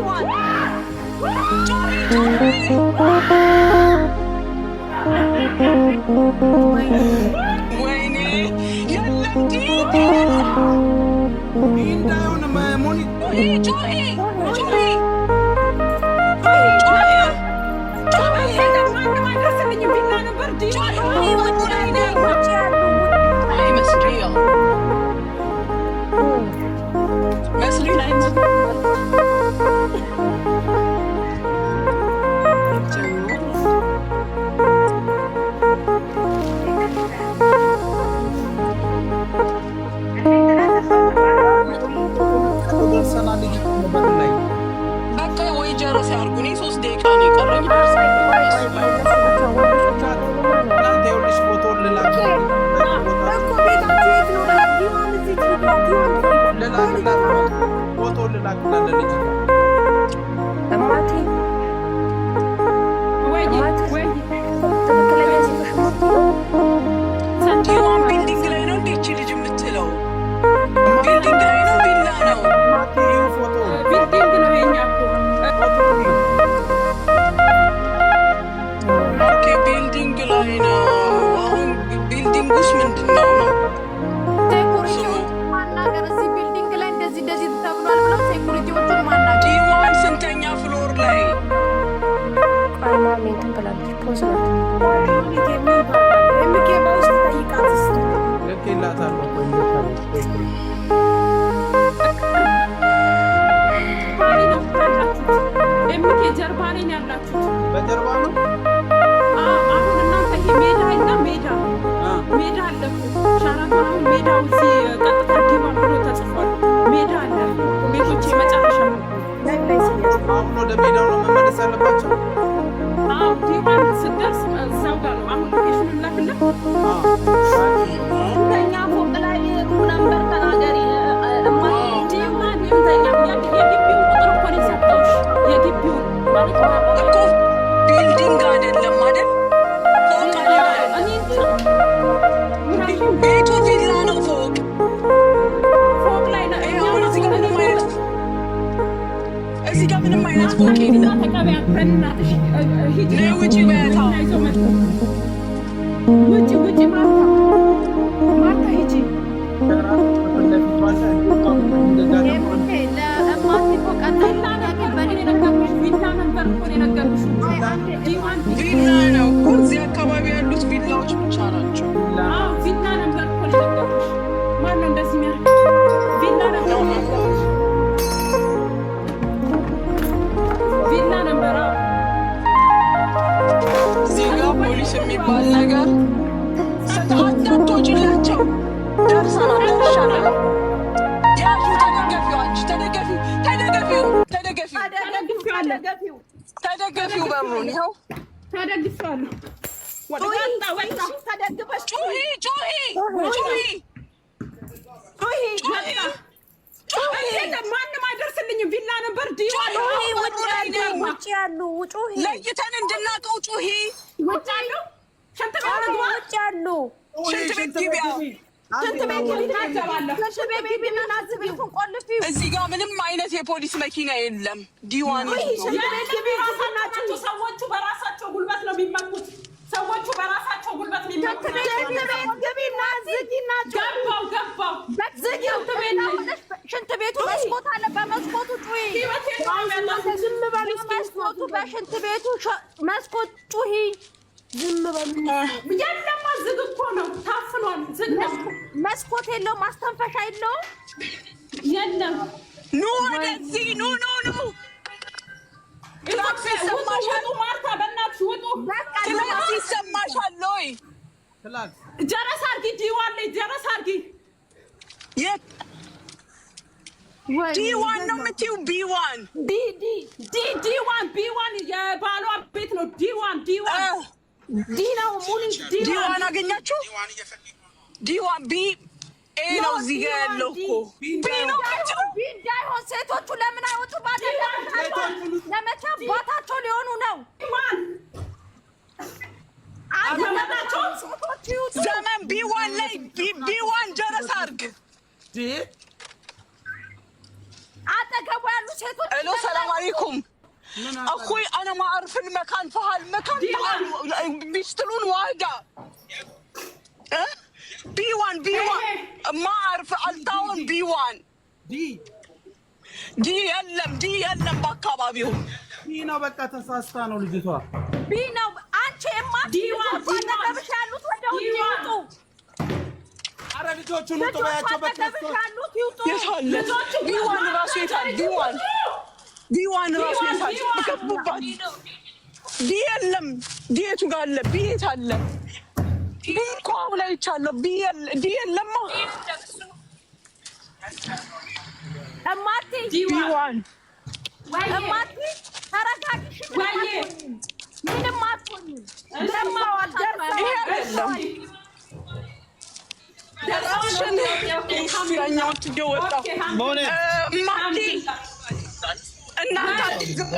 D1 ወይኔ የለም እንዳይሆን ሞኒ ጮሂ ተደገፊው በሩን ይኸው ተደግፋለሁ። ማንም አይደርስልኝም። ቪላ ነበር ለይተን እንድናውቀው ጩሂ ሽንት ቤት ግቢያ እዚህ ጋር ምንም አይነት የፖሊስ መኪና የለም። ዲዋን ሰዎቹ በራሳቸው ጉልበት ነው የሚመጡት። ሰዎቹ በራሳቸው ጉልበት ነው የሚመጡት። ሽንት ቤቱ መስኮት አለ። በመስኮቱ ጩሂ። በሽንት ቤቱ መስኮት ጩሂ። ዝም በሉ። የለም ዝግ እኮ ነው። ታፍኗል። ዝግ ነው። መስኮት የለውም። ማስተንፈሻ የለውም። የለም። ኑ ወደዚህ ኑ። ክላክስ ይሰማሻል? ማርታ በእናትሽ ውጡ። ክላክስ ይሰማሻል ወይ? ጀረስ አድርጊ። ዲዋን ላይ ጀረስ አድርጊ። የት ዲዋን ነው የምትይው? ቢዋን ዲዋን ቢዋን የባሏ ቤት ነው። ዲዋን ዲናው ሙሉ ዲዋን አገኛችሁ? ዲዋን ቢ ኤ ነው እዚህ ጋር ያለው እኮ ቢ ነው። እንዳይሆን ሴቶቹ ለምን አይወጡ? ለመቼ አባታቸው ሊሆኑ ነው? ዘመን ቢዋን ላይ ቢዋን ጀረስ አድርግ። አጠገቡ ያሉ ሴቶች السلام عليكم اخوي انا ما اعرف المكان فهالمكان بيشترون وايده B1 ما اعرف التاون B1 دي يلم በአካባቢው ነው በቃ ተሳስታ ነው ልጅቷ ነው አንቺ ማጥተብሽ ያሉት ወደው ይውጡ አረ ልጆቹን ውጡ ባያቸው በተስቶ ልጆቹ B1 ራሱ ይታል B1 ራሱ ይታል በከቡባት ዲ የለም ዲቱ ጋር አለ ቢት አለ ቢኮ ላይ ይቻለው ዲ የለም እማቲ B1 እማቲ ተረጋግሽ ምንም አትሆኝም ለማዋል ደርሰው ካሜራኛው ትገወጣ ማቲ እናታ